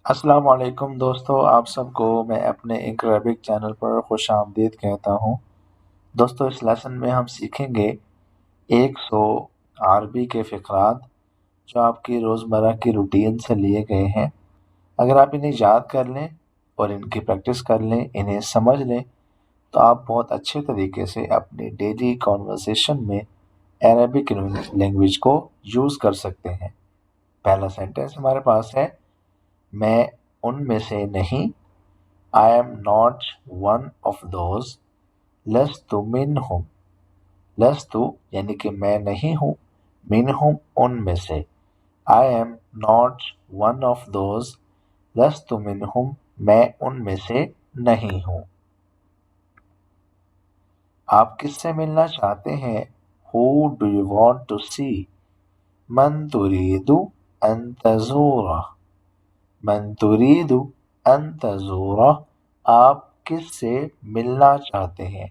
السلام علیکم دوستو، آپ سب کو میں اپنے ایک عربک چینل پر خوش آمدید کہتا ہوں۔ دوستو، اس لیسن میں ہم سیکھیں گے 100 عربی کے فقرات جو آپ کی روزمرہ کی روٹین سے لیے گئے ہیں۔ اگر آپ انہیں یاد کر لیں اور ان کی پریکٹس کر لیں، انہیں سمجھ لیں، تو آپ بہت اچھے طریقے سے اپنی ڈیلی کانورسیشن میں عربک لینگویج کو یوز کر سکتے ہیں۔ پہلا سینٹنس ہمارے پاس ہے، میں ان میں سے نہیں، I am not one of those، لست منہم، لست یعنی کہ میں نہیں ہوں، منہم ان میں سے، I am not one of those، لست منہم میں ان میں سے نہیں ہوں۔ آپ کس سے ملنا چاہتے ہیں؟ Who do you want to see؟ من تريد أن تزوره، من تريد أن تزوره، آپ کس سے ملنا چاہتے ہیں؟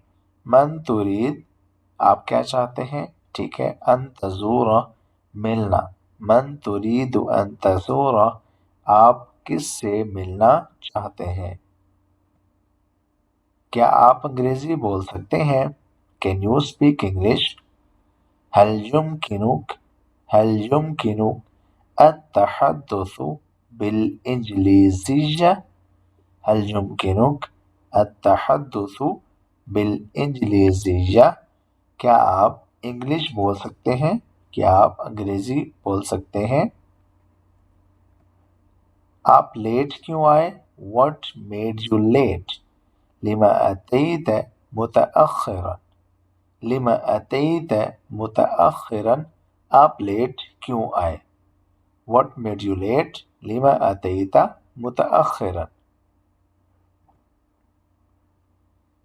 من تريد آپ کیا چاہتے ہیں، ٹھیک ہے، ان تزوره ملنا، من تريد أن تزوره آپ کس سے ملنا چاہتے ہیں۔ کیا آپ انگریزی بول سکتے ہیں؟ Can you speak English؟ هل يمكنك هل يمكنك التحدث بالإنجليزية؟ هل يمكنك التحدث بالإنجليزية؟ کیا آپ انگلش بول سکتے ہیں؟ کیا آپ انگریزی بول سکتے ہیں؟ آپ لیٹ کیوں آئے؟ What made you late؟ لما أتيت متأخرا، لما أتيت متأخرا آپ لیٹ کیوں آئے؟ What made you late؟ لما أتيت متأخرا۔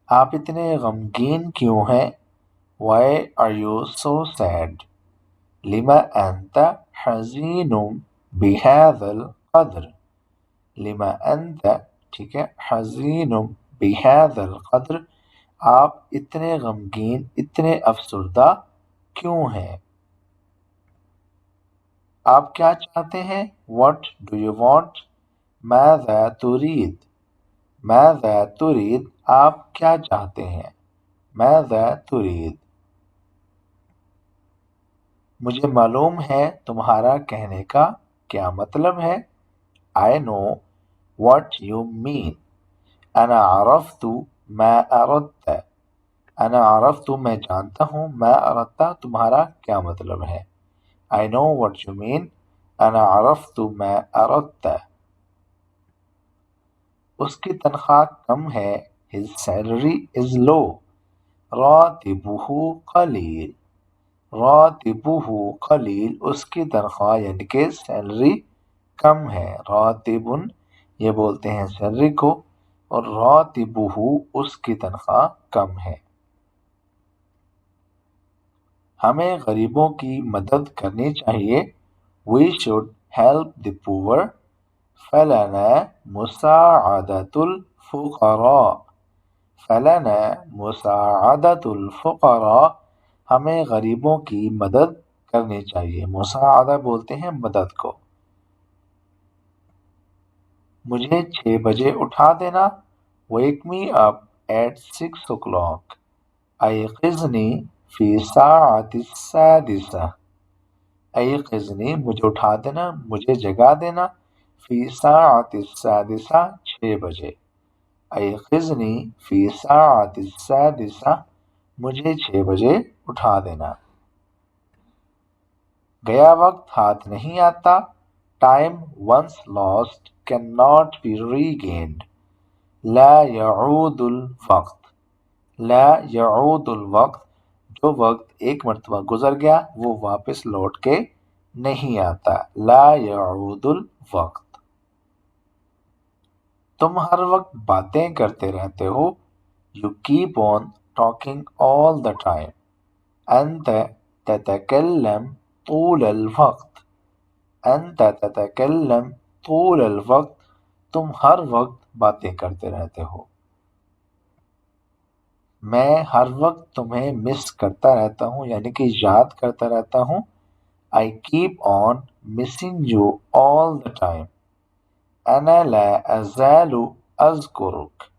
آپ اتنے غمگین کیوں ہیں؟ Why are you so sad؟ لما أنت حزين بهذا القدر، لما أنت ٹھیک ہے حزين بهذا القدر آپ اتنے غمگین، اتنے افسردہ کیوں ہیں؟ آپ کیا چاہتے ہیں؟ What do you want؟ ماذا تريد؟ ماذا تريد آپ کیا چاہتے ہیں؟ ماذا تريد؟ مجھے معلوم ہے تمہارا کہنے کا کیا مطلب ہے۔ I know what you mean۔ أنا عرفت ما أردت، أنا عرفت میں جانتا ہوں، ما أردت تمہارا کیا مطلب ہے۔ I know what you mean، أنا عرفت ما أردت۔ اس کی تنخواہ کم ہے، his salary is low، راتبه قلیل، راتبه قلیل اس کی تنخواہ یعنی کہ سیلری کم ہے۔ راتب یہ بولتے ہیں سیلری کو، اور راتبه اس کی تنخواہ کم ہے۔ ہمیں غریبوں کی مدد کرنی چاہیے، we should help the poor، فلنا مساعدة الفقراء، فلنا مساعدة الفقراء ہمیں غریبوں کی مدد کرنی چاہیے۔ مساعدہ بولتے ہیں مدد کو۔ مجھے 6 بجے اٹھا دینا، wake me up at 6 o'clock، ایقظنی فی الساعة السادسة، ایقظنی مجھے اٹھا دینا، مجھے جگا دینا، فی الساعة السادسة 6 بجے، ایقظنی فی الساعة السادسة مجھے 6 بجے اٹھا دینا۔ گیا وقت ہاتھ نہیں آتا، time once lost cannot be regained، لا يعود الوقت، لا يعود الوقت جو وقت ایک مرتبہ گزر گیا وہ واپس لوٹ کے نہیں آتا، لا يعود الوقت۔ تم ہر وقت باتیں کرتے رہتے ہو، you keep on talking all the time، انت تتکلم طول الوقت، انت تتکلم طول الوقت تم ہر وقت باتیں کرتے رہتے ہو۔ میں ہر وقت تمہیں مس کرتا رہتا ہوں یعنی کہ یاد کرتا رہتا ہوں، I keep on missing you all the time، أنا لا أزال أذكرك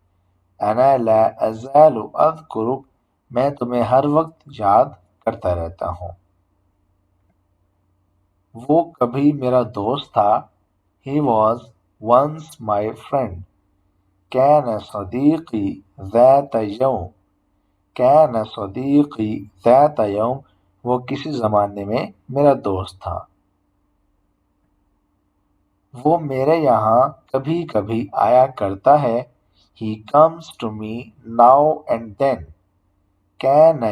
أنا لا أزال أذكرك میں تمہیں ہر وقت یاد کرتا رہتا ہوں. وہ کبھی میرا دوست تھا. He was once my friend. كان صديقي ذات يوم كان صديقي ذات يوم وہ کسی زمانے میں میرا دوست تھا. وہ میرے یہاں کبھی کبھی آیا کرتا ہے. He comes to me now and then. كان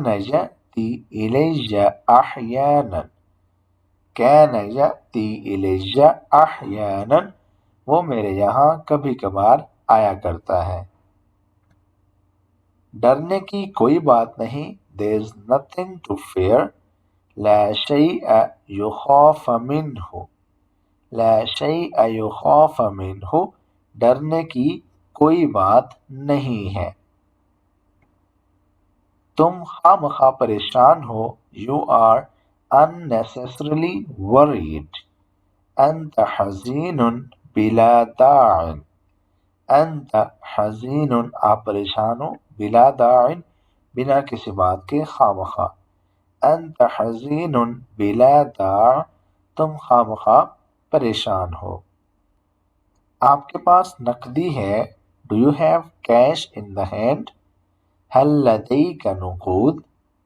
يأتي إلي أحيانا كان يأتي إلي أحيانا وہ میرے یہاں کبھی کبھار آیا کرتا ہے. ڈرنے کی کوئی بات نہیں. There's nothing to fear. لا شيء يخاف منه لا شيء يخاف منه ڈرنے کی کوئی بات نہیں ہے. تم خواہ پریشان ہو. You are unnecessarily worried. أنت حزين بلا داع أنت حزين آپ پریشان ہو. بلا داع بنا کسی بات کے خواہ. أنت حزين بلا داع تم خواہ پریشان ہو. آپ کے پاس نقدی ہے. Do you have cash in the hand? هل لديك نقود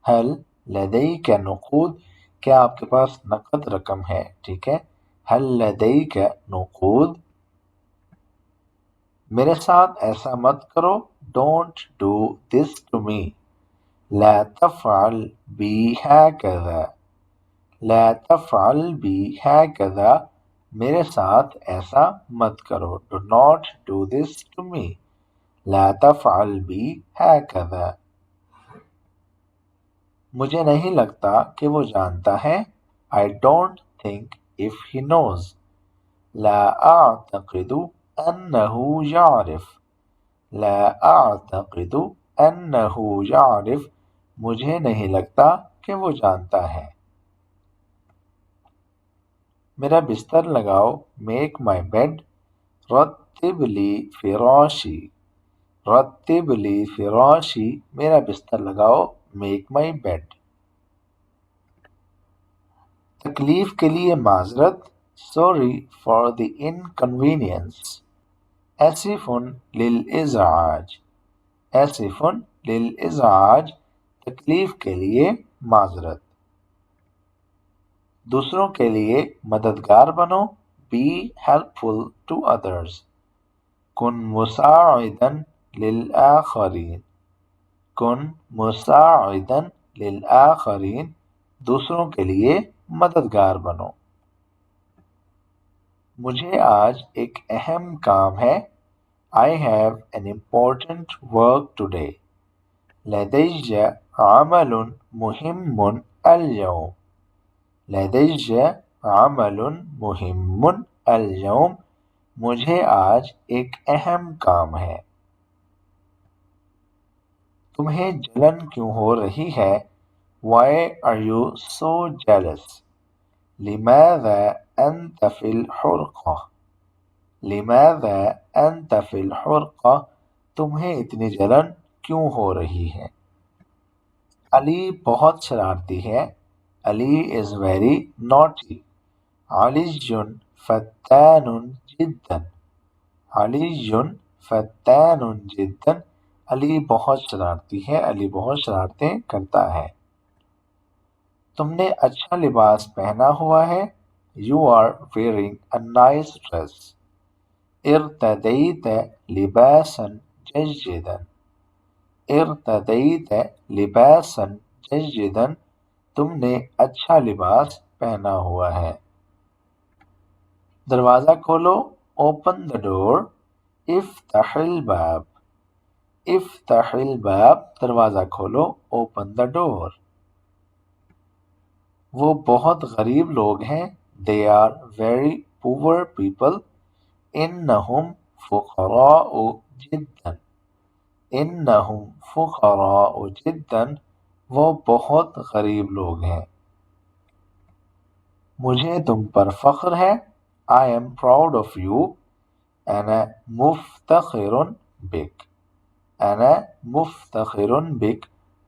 هل لديك نقود کیا آپ کے پاس نقد رقم ہے. ٹھیک ہے. هل لديك نقود. میرے ساتھ ایسا مت کرو. Don't do this to me. لا تفعل بي هكذا لا تفعل بي هكذا میرے ساتھ ایسا مت کرو. Do not do this to me. لا تفعل بي هكذا. مجھے نہیں لگتا کہ وہ جانتا ہے. I don't think if he knows. لا أعتقد أنه يعرف لا أعتقد أنه يعرف مجھے نہیں لگتا کہ وہ جانتا ہے. میرا بستر لگاؤ. Make my bed. رتب لي فراشي رتب لي فراشي میرا بستر لگاؤ. Make my bed. تکلیف کے لیے معذرت. Sorry for the inconvenience. آسف للإزعاج آسف للإزعاج تکلیف کے لیے معذرت. دوسروں کے لیے مددگار بنو. Be helpful to others. کن مساعدا للآخرین کن مساعدا للآخرین دوسروں کے لیے مددگار بنو. مجھے آج ایک اہم کام ہے. I have an important work today. لدي عمل مهم اليوم لدي عمل مهم اليوم مجھے آج ایک اہم کام ہے. تمہیں جلن کیوں ہو رہی ہے. Why are you so jealous? لماذا أنت في الحرقة لماذا أنت في الحرقة تمہیں اتنی جلن کیوں ہو رہی ہے. علی بہت شرارتی ہے. علی is very naughty. علی فتان جدا علی فتان جدا علی بہت شرارتی ہے. علی بہت شرارتیں کرتا ہے. تم نے اچھا لباس پہنا ہوا ہے. You are wearing a nice dress. ارتديت لباسا جيدا ارتديت لباسا جيدا تم نے اچھا لباس پہنا ہوا ہے. دروازہ کھولو. Open the door. افتح الباب افتح الباب دروازہ کھولو. Open the door. وہ بہت غریب لوگ ہیں. They are very poor people. انہم فقراء جدا انہم فقراء جدا وہ بہت غریب لوگ ہیں. مجھے تم پر فخر ہے. I am proud of you. أنا مفتخر بك. أنا مفتخر بك.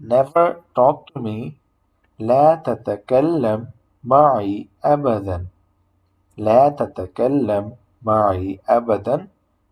Never talk to me. لا تتكلم معي أبدا. لا تتكلم معي أبدا.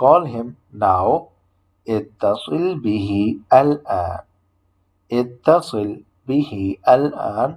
Call him now. اتصل به الآن. اتصل به الآن.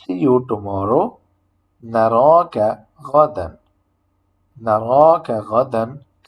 See you tomorrow. نراك غدا. نراك غدا.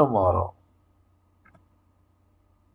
tomorrow.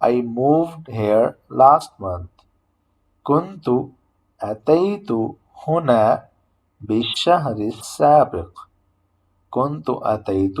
I moved here last month. كنت أتيت هنا بالشهر السابق. كنت أتيت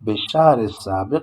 بالشهر السابق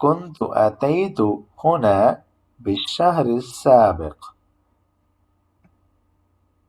كنت أتيت هنا بالشهر السابق.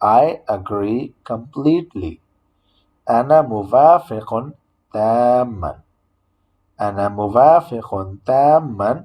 I agree completely. أنا موافق تاما. أنا موافق تاما.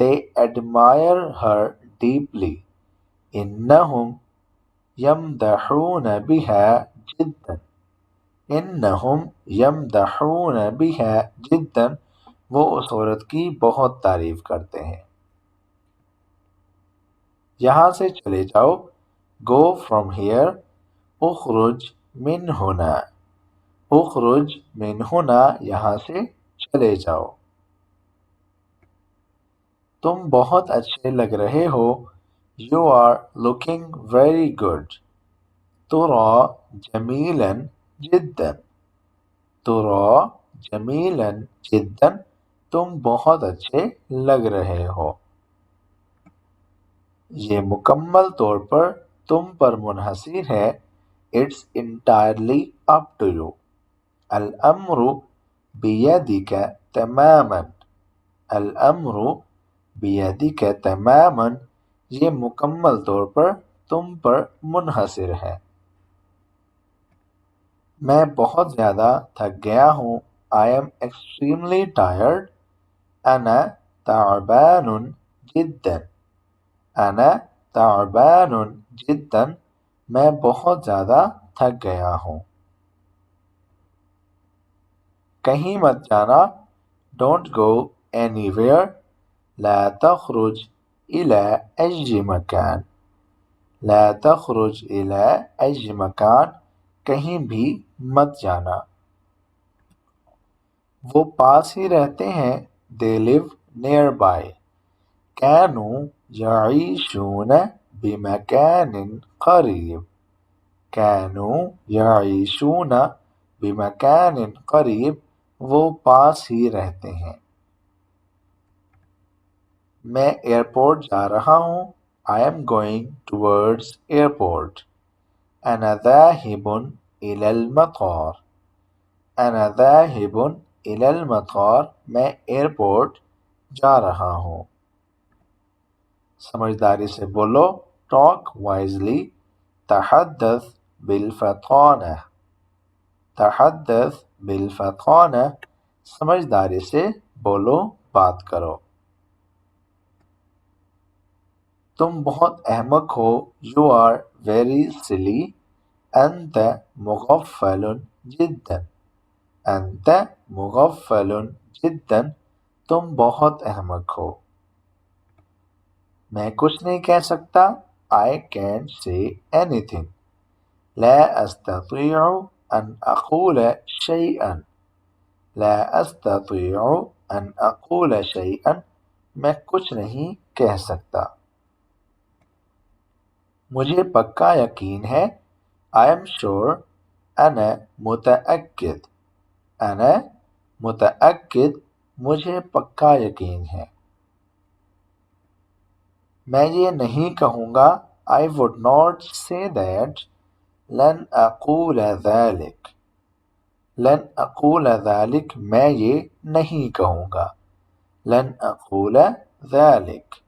They admire her deeply. إنهم يمدحون بها جدا. إنهم يمدحون بها جدا. وہ اس عورت کی بہت تعریف کرتے ہیں. یہاں سے چلے جاؤ. Go from here. اخرج من هنا. اخرج من هنا. یہاں سے چلے جاؤ. تم بہت اچھے لگ رہے ہو. You are looking very good. ترى جميلا جدا. ترى جميلا جدا. تم بہت اچھے لگ رہے ہو. یہ مکمل طور پر تم پر منحصر ہے. It's entirely up to you. الأمر بيدك تماما. الأمر بيدك تماما. یہ مکمل طور پر تم پر منحصر ہے. میں بہت زیادہ تھک گیا ہوں. I am extremely tired. أنا تعبان جدا. أنا تعبان جدا. میں بہت زیادہ تھک گیا ہوں. کہیں مت جانا. Don't go anywhere. لا تخرج إلى أي مكان. لا تخرج إلى أي مكان. کہیں بھی مت جانا. وہ پاس ہی رہتے ہیں. They live nearby. كانوا يعيشون بمكان قريب. كانوا يعيشون بمكان قريب. وہ پاس ہی رہتے ہیں. میں ایئرپورٹ جا رہا ہوں. I am going towards airport. أنا ذاهب إلى المطار. أنا ذاهب إلى المطار. میں ایئرپورٹ جا رہا ہوں. سمجھداری سے بولو. Talk wisely. تحدث بالفطانة. تحدث بالفطانة. سمجھداری سے بولو. بات کرو. تم بہت احمق ہو. You are very silly. أنت مغفل جدا. أنت مغفل جدا. تم بہت احمق ہو. میں کچھ نہیں کہہ سکتا. I can't say anything. لا أستطيع أن أقول شيئا. لا أستطيع أن أقول شيئا. میں کچھ نہیں کہہ سکتا. مجھے پکا یقین ہے. I am sure. أنا متأكد. أنا متأکد مجھے پکا یقین ہے. میں یہ نہیں کہوں گا I would not say that. لن اقول ذلك. لن اقول ذلك میں یہ نہیں کہوں گا. لن اقول ذلك